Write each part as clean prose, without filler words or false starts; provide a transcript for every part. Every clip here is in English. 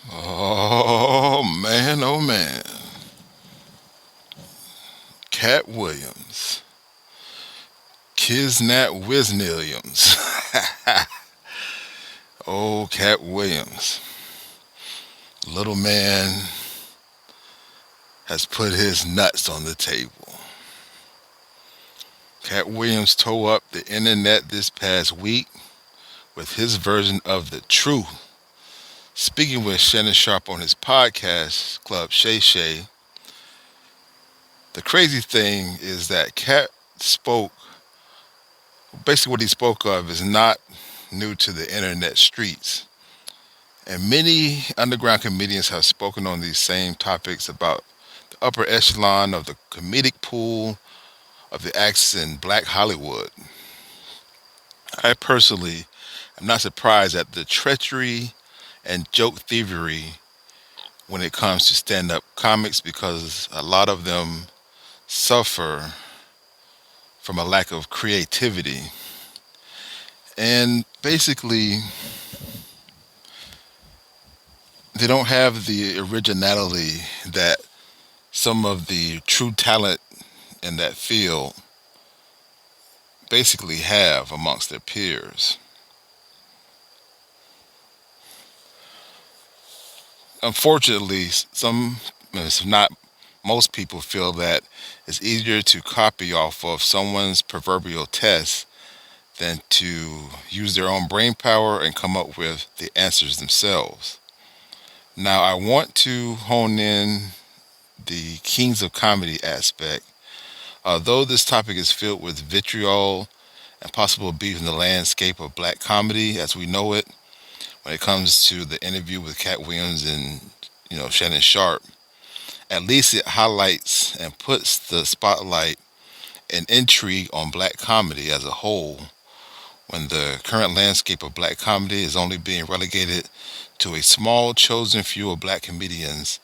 Oh man, oh man. Katt Williams. Kiznat Wisnilliams. Oh, Katt Williams. Little man has put his nuts on the table. Katt Williams tore up the internet this past week with his version of the truth. Speaking with Shannon Sharp on his podcast, Club Shay Shay, the crazy thing is that Katt spoke, basically what he spoke of is not new to the internet streets. And many underground comedians have spoken on these same topics about the upper echelon of the comedic pool of the acts in Black Hollywood. I personally am not surprised at the treachery and joke thievery when it comes to stand up comics because a lot of them suffer from a lack of creativity. And basically, they don't have the originality that some of the true talent in that field basically have amongst their peers. Unfortunately, some, if not most people, feel that it's easier to copy off of someone's proverbial test than to use their own brain power and come up with the answers themselves. Now, I want to hone in the Kings of Comedy aspect. Although this topic is filled with vitriol and possible beef in the landscape of black comedy as we know it, when it comes to the interview with Katt Williams and Shannon Sharp, at least it highlights and puts the spotlight and intrigue on black comedy as a whole. When the current landscape of black comedy is only being relegated to a small chosen few of black comedians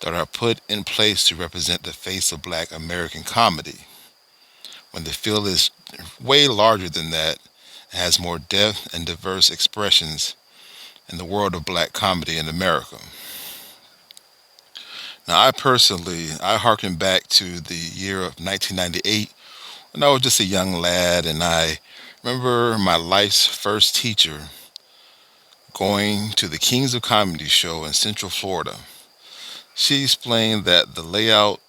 that are put in place to represent the face of black American comedy. When the field is way larger than that, it has more depth and diverse expressions in the world of black comedy in America. Now, I harken back to the year of 1998 when I was just a young lad, and I remember my life's first teacher going to the Kings of Comedy show in Central Florida. She explained that the layout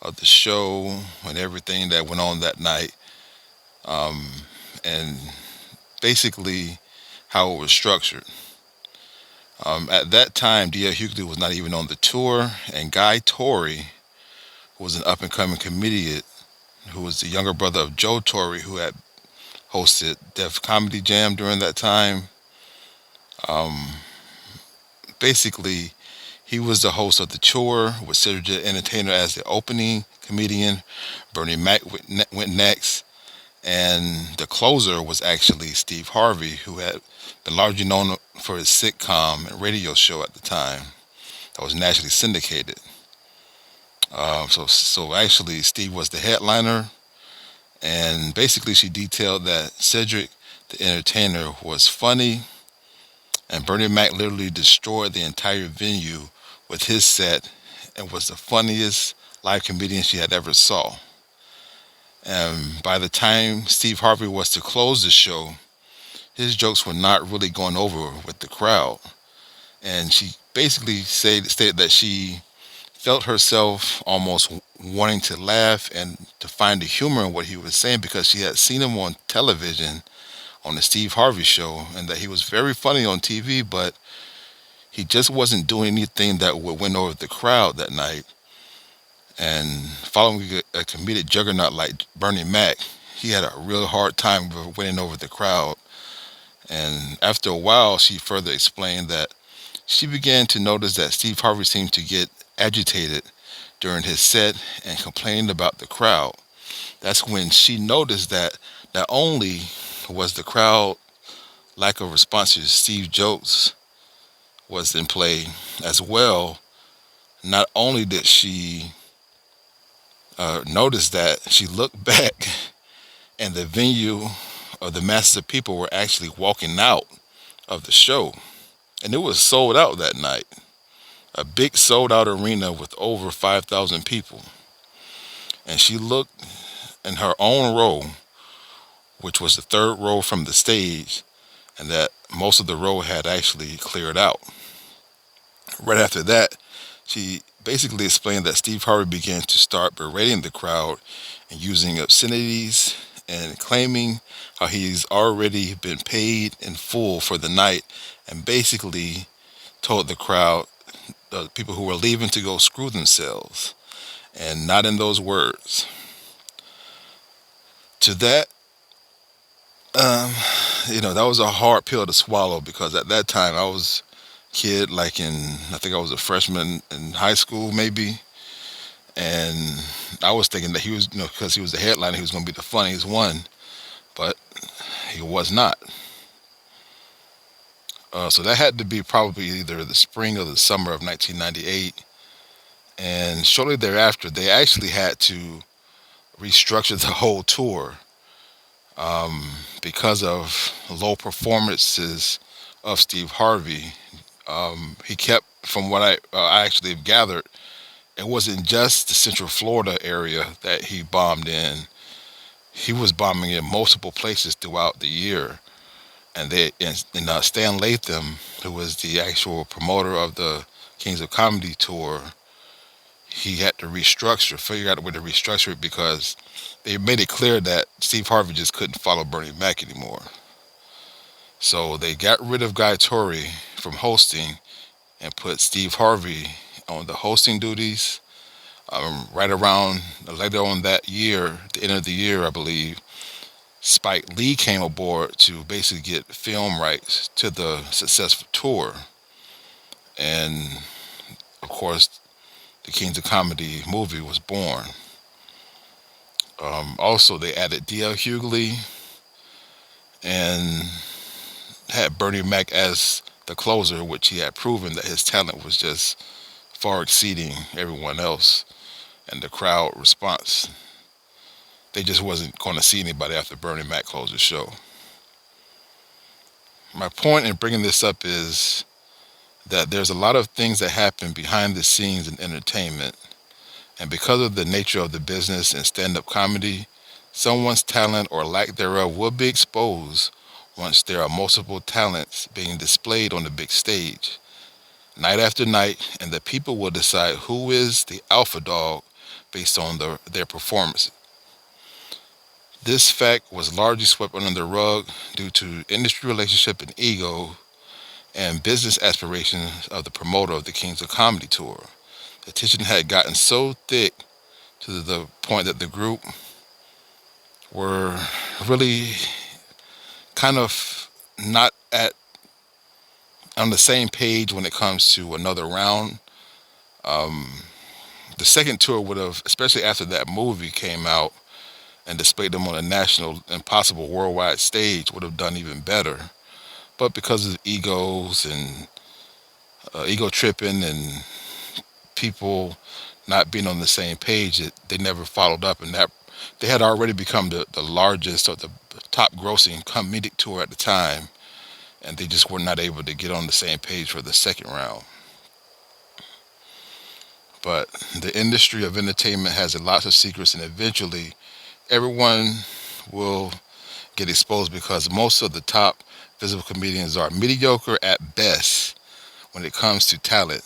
of the show and everything that went on that night, um, and basically how it was structured. At that time, D.L. Hughley was not even on the tour, and Guy Torrey, who was an up and coming comedian, who was the younger brother of Joe Torrey, who had hosted Def Comedy Jam during that time. Um, Basically, he was the host of the tour with Cedric the Entertainer as the opening comedian. Bernie Mac went next, and the closer was actually Steve Harvey, who had been largely known for his sitcom and radio show at the time that was nationally syndicated. So actually, Steve was the headliner, and basically, she detailed that Cedric the Entertainer was funny, and Bernie Mac literally destroyed the entire venue with his set, and was the funniest live comedian she had ever saw. And by the time Steve Harvey was to close the show, his jokes were not really going over with the crowd. And she basically stated that she felt herself almost wanting to laugh and to find the humor in what he was saying because she had seen him on television on the Steve Harvey show and that he was very funny on TV, but he just wasn't doing anything that would win over the crowd that night. And following a comedic juggernaut like Bernie Mac, he had a real hard time with winning over the crowd. And after a while, she further explained that she began to notice that Steve Harvey seemed to get agitated during his set and complained about the crowd. That's when she noticed that not only was the crowd lack of response to Steve jokes was in play as well, not only did she notice that, she looked back and the venue of the masses of people were actually walking out of the show. And it was sold out that night. a big sold out arena with over 5,000 people. And she looked in her own row, which was the third row from the stage, and that most of the row had actually cleared out. Right after that, she basically explained that Steve Harvey began to start berating the crowd and using obscenities and claiming how he's already been paid in full for the night, and basically told the crowd, the people who were leaving, to go screw themselves, and not in those words. To that, um, that was a hard pill to swallow, because at that time I was a kid, like I think I was a freshman in high school, maybe, and I was thinking that he was, because he was the headliner, he was going to be the funniest one, but he was not. So that had to be probably either the spring or the summer of 1998, and shortly thereafter, they actually had to restructure the whole tour, because of low performances of Steve Harvey. He kept, from what I actually have gathered, it wasn't just the Central Florida area that he bombed in. He was bombing in multiple places throughout the year. And Stan Latham, who was the actual promoter of the Kings of Comedy tour, he had to figure out a way to restructure it, because they made it clear that Steve Harvey just couldn't follow Bernie Mac anymore. So they got rid of Guy Torrey from hosting and put Steve Harvey on the hosting duties. Right around later on that year, the end of the year, I believe, Spike Lee came aboard to basically get film rights to the successful tour. And of course, the Kings of Comedy movie was born. Also, they added D.L. Hughley and had Bernie Mac as the closer, which he had proven that his talent was just far exceeding everyone else, and the crowd response. They just wasn't going to see anybody after Bernie Mac closed the show. My point in bringing this up is that there's a lot of things that happen behind the scenes in entertainment, and because of the nature of the business and stand-up comedy, someone's talent or lack thereof will be exposed once there are multiple talents being displayed on the big stage, night after night, and the people will decide who is the alpha dog based on their performance. This fact was largely swept under the rug due to industry relationship and ego and business aspirations of the promoter of the Kings of Comedy tour. The tension had gotten so thick to the point that the group were really kind of not at on the same page when it comes to another round. The second tour would have, especially after that movie came out and displayed them on a national and possible worldwide stage, would have done even better. But because of egos and ego tripping and people not being on the same page, they never followed up, and that they had already become the largest or the top grossing comedic tour at the time, and they just were not able to get on the same page for the second round. But the industry of entertainment has lots of secrets, and eventually everyone will get exposed, because most of the top visible comedians are mediocre at best when it comes to talent.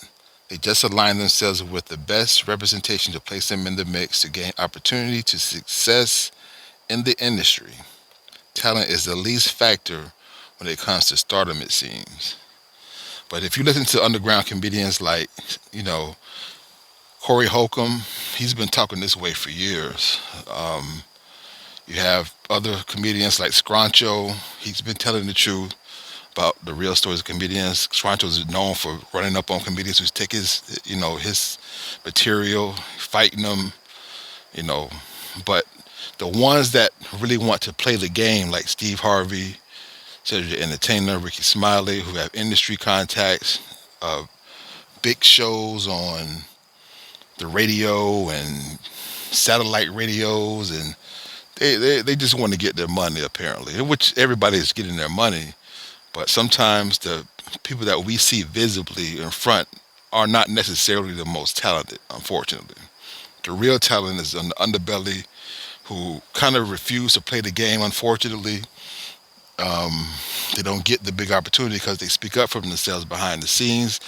They just align themselves with the best representation to place them in the mix to gain opportunity to success in the industry. Talent is the least factor when it comes to stardom, it seems. But if you listen to underground comedians like, Corey Holcomb, he's been talking this way for years. You have other comedians like Scrancho. He's been telling the truth about the real stories of comedians. Scrancho is known for running up on comedians who take his material, fighting them, you know. But the ones that really want to play the game, like Steve Harvey, Cedric the Entertainer, Ricky Smiley, who have industry contacts, big shows on the radio and satellite radios, and they just want to get their money, apparently, which everybody is getting their money. But sometimes the people that we see visibly in front are not necessarily the most talented, unfortunately. The real talent is on the underbelly who kind of refuse to play the game, unfortunately. They don't get the big opportunity because they speak up for themselves behind the scenes,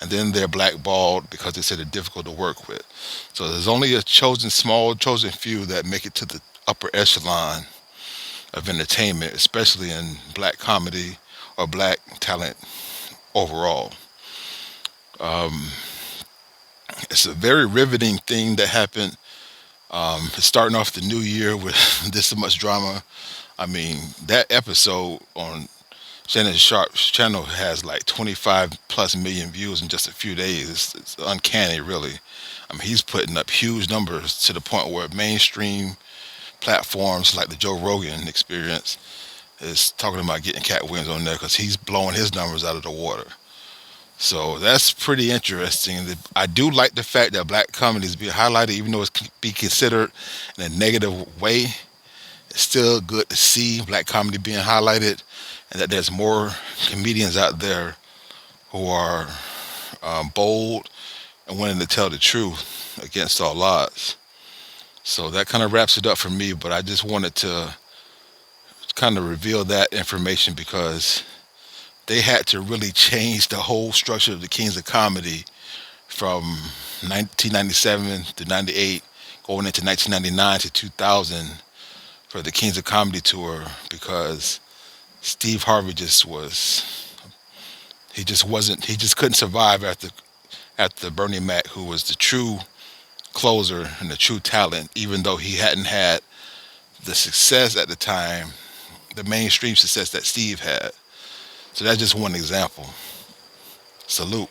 and then they're blackballed because they say they're difficult to work with. So there's only a chosen few that make it to the upper echelon of entertainment, especially in black comedy or black talent overall. It's a very riveting thing that happened. Starting off the new year with this much drama. I mean, that episode on Shannon Sharp's channel has like 25 plus million views in just a few days. It's uncanny, really. I mean, he's putting up huge numbers to the point where mainstream platforms like the Joe Rogan Experience is talking about getting Katt Williams on there because he's blowing his numbers out of the water. So that's pretty interesting. I do like the fact that black comedy is being highlighted, even though it's be considered in a negative way. It's still good to see black comedy being highlighted, and that there's more comedians out there who are bold and willing to tell the truth against all odds. So that kind of wraps it up for me. But I just wanted to kind of reveal that information because they had to really change the whole structure of the Kings of Comedy from 1997 to 98, going into 1999 to 2000 for the Kings of Comedy tour because Steve Harvey he just couldn't survive after Bernie Mac, who was the true closer and the true talent, even though he hadn't had the success at the time, the mainstream success that Steve had. So that's just one example. Salute.